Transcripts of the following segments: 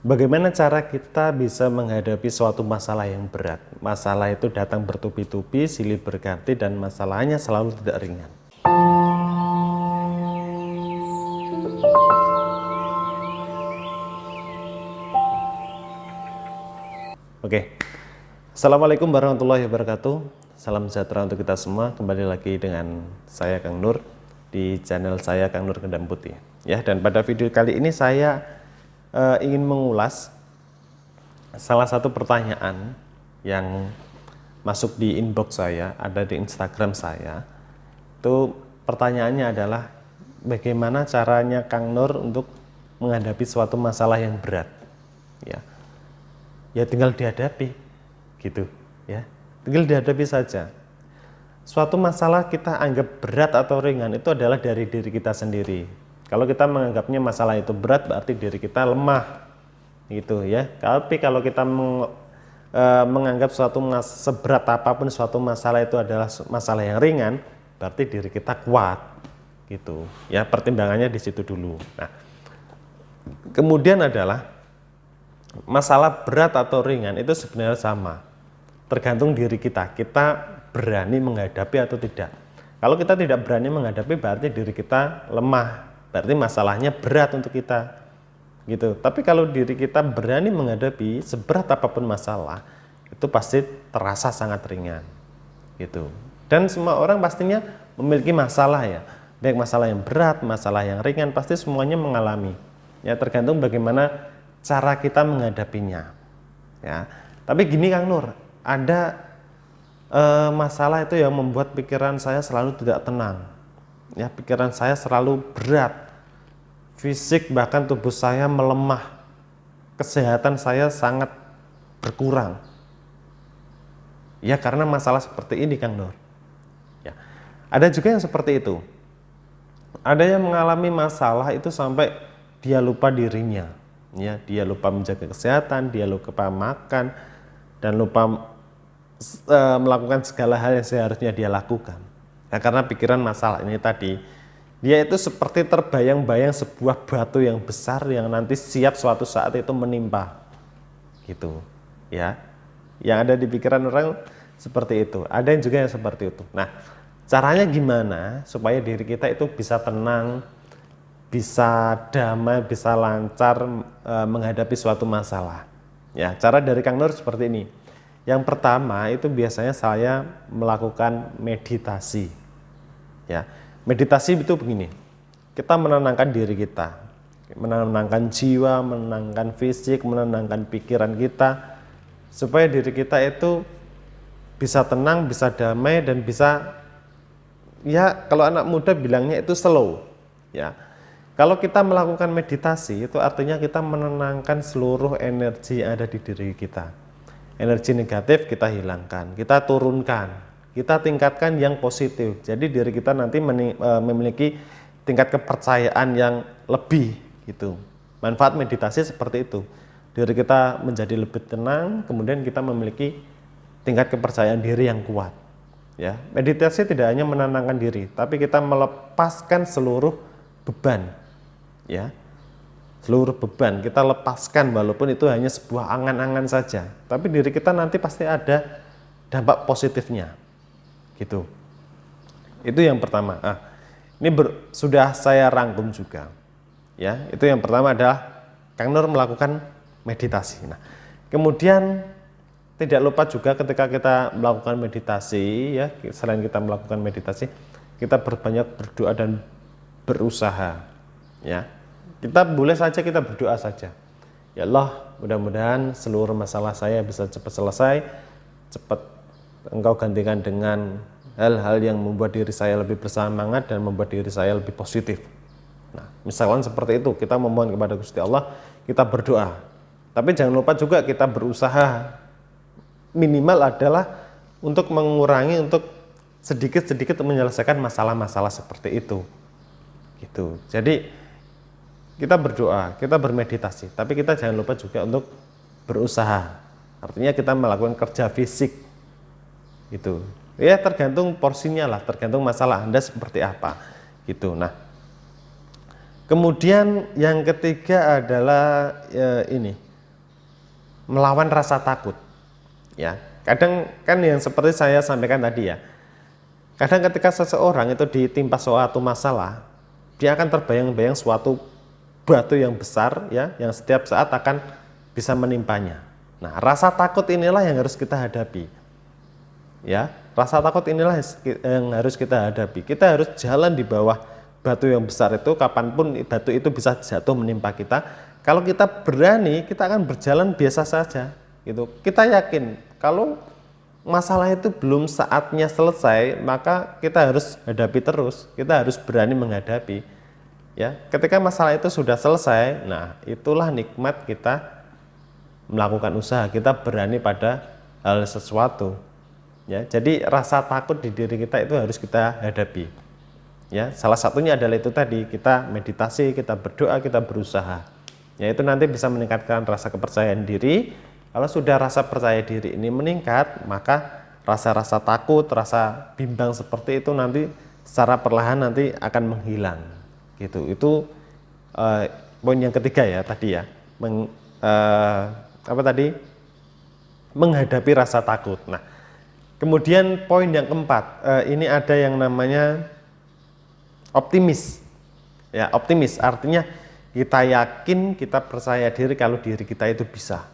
Bagaimana cara kita bisa menghadapi suatu masalah yang berat? Masalah itu datang bertubi-tubi, silih berganti, dan masalahnya selalu tidak ringan. Oke, Assalamualaikum warahmatullahi wabarakatuh. Salam sejahtera untuk kita semua. Kembali lagi dengan saya Kang Nur di channel saya Kang Nur Kendam Putih. Ya, dan pada video kali ini saya ingin mengulas salah satu pertanyaan yang masuk di inbox saya, ada di Instagram saya. Itu pertanyaannya adalah bagaimana caranya Kang Nur untuk menghadapi suatu masalah yang berat. Ya tinggal dihadapi gitu ya. Tinggal dihadapi saja. Suatu masalah kita anggap berat atau ringan itu adalah dari diri kita sendiri. Kalau kita menganggapnya masalah itu berat, berarti diri kita lemah gitu ya. Tapi kalau kita menganggap seberat apapun suatu masalah itu adalah masalah yang ringan, berarti diri kita kuat gitu ya. Pertimbangannya di situ dulu. Nah, kemudian adalah masalah berat atau ringan itu sebenarnya sama, tergantung diri kita berani menghadapi atau tidak. Kalau kita tidak berani menghadapi, berarti diri kita lemah, berarti masalahnya berat untuk kita gitu. Tapi kalau diri kita berani menghadapi, seberat apapun masalah itu pasti terasa sangat ringan gitu. Dan semua orang pastinya memiliki masalah ya, baik masalah yang berat, masalah yang ringan, pasti semuanya mengalami ya, tergantung bagaimana cara kita menghadapinya ya. Tapi gini Kang Nur, ada masalah itu yang membuat pikiran saya selalu tidak tenang ya, pikiran saya selalu berat, fisik bahkan tubuh saya melemah, kesehatan saya sangat berkurang ya, karena masalah seperti ini Kang Nur ya. Ada juga yang seperti itu, ada yang mengalami masalah itu sampai dia lupa dirinya ya, dia lupa menjaga kesehatan, dia lupa makan, dan lupa melakukan segala hal yang seharusnya dia lakukan ya, karena pikiran masalah ini tadi. Dia itu seperti terbayang-bayang sebuah batu yang besar yang nanti siap suatu saat itu menimpa gitu ya. Yang ada di pikiran orang seperti itu, ada yang juga yang seperti itu. Nah, caranya gimana supaya diri kita itu bisa tenang, bisa damai, bisa lancar menghadapi suatu masalah ya? Cara dari Kang Nur seperti ini. Yang pertama itu biasanya saya melakukan meditasi ya. Meditasi itu begini, kita menenangkan diri kita, menenangkan jiwa, menenangkan fisik, menenangkan pikiran kita, supaya diri kita itu bisa tenang, bisa damai, dan bisa ya, kalau anak muda bilangnya itu slow ya. Kalau kita melakukan meditasi itu artinya kita menenangkan seluruh energi yang ada di diri kita. Energi negatif kita hilangkan, kita turunkan, kita tingkatkan yang positif. Jadi diri kita nanti memiliki tingkat kepercayaan yang lebih gitu. Manfaat meditasi seperti itu. Diri kita menjadi lebih tenang, kemudian kita memiliki tingkat kepercayaan diri yang kuat. Ya, meditasi tidak hanya menenangkan diri, tapi kita melepaskan seluruh beban. Ya, seluruh beban kita lepaskan, walaupun itu hanya sebuah angan-angan saja, tapi diri kita nanti pasti ada dampak positifnya gitu. Itu yang pertama. Ini sudah saya rangkum juga ya. Itu yang pertama adalah Kang Nur melakukan meditasi. Nah, kemudian tidak lupa juga ketika kita melakukan meditasi ya, selain kita melakukan meditasi, kita berbanyak berdoa dan berusaha ya. Kita boleh saja kita berdoa saja. Ya Allah, mudah-mudahan seluruh masalah saya bisa cepat selesai, cepat Engkau gantikan dengan hal-hal yang membuat diri saya lebih bersemangat dan membuat diri saya lebih positif. Nah, misalkan seperti itu, kita memohon kepada Gusti Allah, kita berdoa. Tapi jangan lupa juga kita berusaha, minimal adalah untuk mengurangi, untuk sedikit-sedikit menyelesaikan masalah-masalah seperti itu. Gitu. Jadi kita berdoa, kita bermeditasi, tapi kita jangan lupa juga untuk berusaha. Artinya kita melakukan kerja fisik gitu. Ya, tergantung porsinya lah, tergantung masalah Anda seperti apa gitu. Nah, kemudian yang ketiga adalah ini, melawan rasa takut. Ya, kadang kan yang seperti saya sampaikan tadi ya. Kadang ketika seseorang itu ditimpa suatu masalah, dia akan terbayang-bayang suatu batu yang besar ya, yang setiap saat akan bisa menimpanya. Nah, rasa takut inilah yang harus kita hadapi. Ya, rasa takut inilah yang harus kita hadapi. Kita harus jalan di bawah batu yang besar itu, kapanpun batu itu bisa jatuh menimpa kita. Kalau kita berani, kita akan berjalan biasa saja. Gitu. Kita yakin kalau masalah itu belum saatnya selesai, maka kita harus hadapi terus. Kita harus berani menghadapi. Ya, ketika masalah itu sudah selesai, nah itulah nikmat kita melakukan usaha, kita berani pada hal sesuatu. Ya, jadi rasa takut di diri kita itu harus kita hadapi. Ya, salah satunya adalah itu tadi, kita meditasi, kita berdoa, kita berusaha. Ya, itu nanti bisa meningkatkan rasa kepercayaan diri. Kalau sudah rasa percaya diri ini meningkat, maka rasa-rasa takut, rasa bimbang seperti itu nanti secara perlahan nanti akan menghilang. Gitu. Itu poin yang ketiga ya tadi ya. Menghadapi rasa takut. Nah, kemudian poin yang keempat, ini ada yang namanya optimis. Ya, optimis artinya kita yakin, kita percaya diri kalau diri kita itu bisa.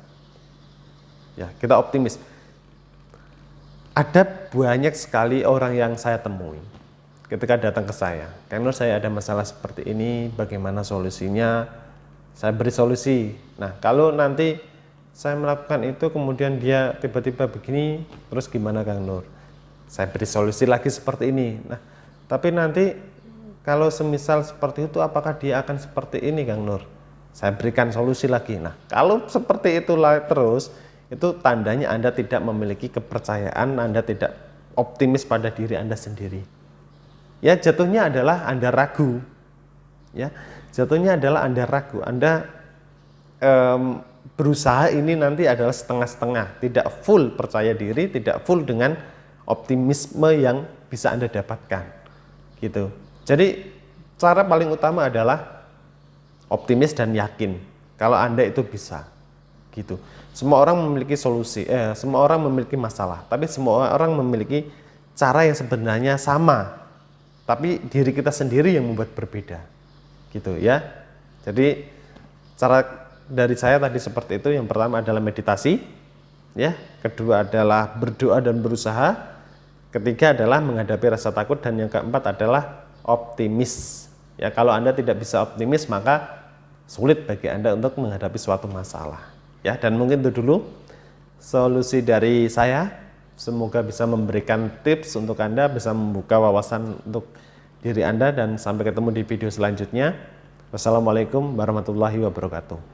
Ya, kita optimis. Ada banyak sekali orang yang saya temui ketika datang ke saya. Karena saya ada masalah seperti ini, bagaimana solusinya? Saya beri solusi. Nah, kalau nanti saya melakukan itu kemudian dia tiba-tiba begini, terus gimana Kang Nur? Saya beri solusi lagi seperti ini. Nah, tapi nanti kalau semisal seperti itu, apakah dia akan seperti ini Kang Nur? Saya berikan solusi lagi. Nah, kalau seperti itulah terus, itu tandanya Anda tidak memiliki kepercayaan, Anda tidak optimis pada diri Anda sendiri. Ya, jatuhnya adalah Anda ragu. Ya, jatuhnya adalah Anda ragu. Anda berusaha ini nanti adalah setengah-setengah, tidak full percaya diri, tidak full dengan optimisme yang bisa Anda dapatkan. Gitu. Jadi cara paling utama adalah optimis dan yakin kalau Anda itu bisa. Gitu. Semua orang memiliki solusi, semua orang memiliki masalah, tapi semua orang memiliki cara yang sebenarnya sama, tapi diri kita sendiri yang membuat berbeda. Gitu ya. Jadi cara dari saya tadi seperti itu. Yang pertama adalah meditasi, ya. Kedua adalah berdoa dan berusaha. Ketiga adalah menghadapi rasa takut, dan yang keempat adalah optimis. Ya, kalau Anda tidak bisa optimis, maka sulit bagi Anda untuk menghadapi suatu masalah. Ya, dan mungkin itu dulu solusi dari saya. Semoga bisa memberikan tips untuk Anda, bisa membuka wawasan untuk diri Anda, dan sampai ketemu di video selanjutnya. Wassalamualaikum warahmatullahi wabarakatuh.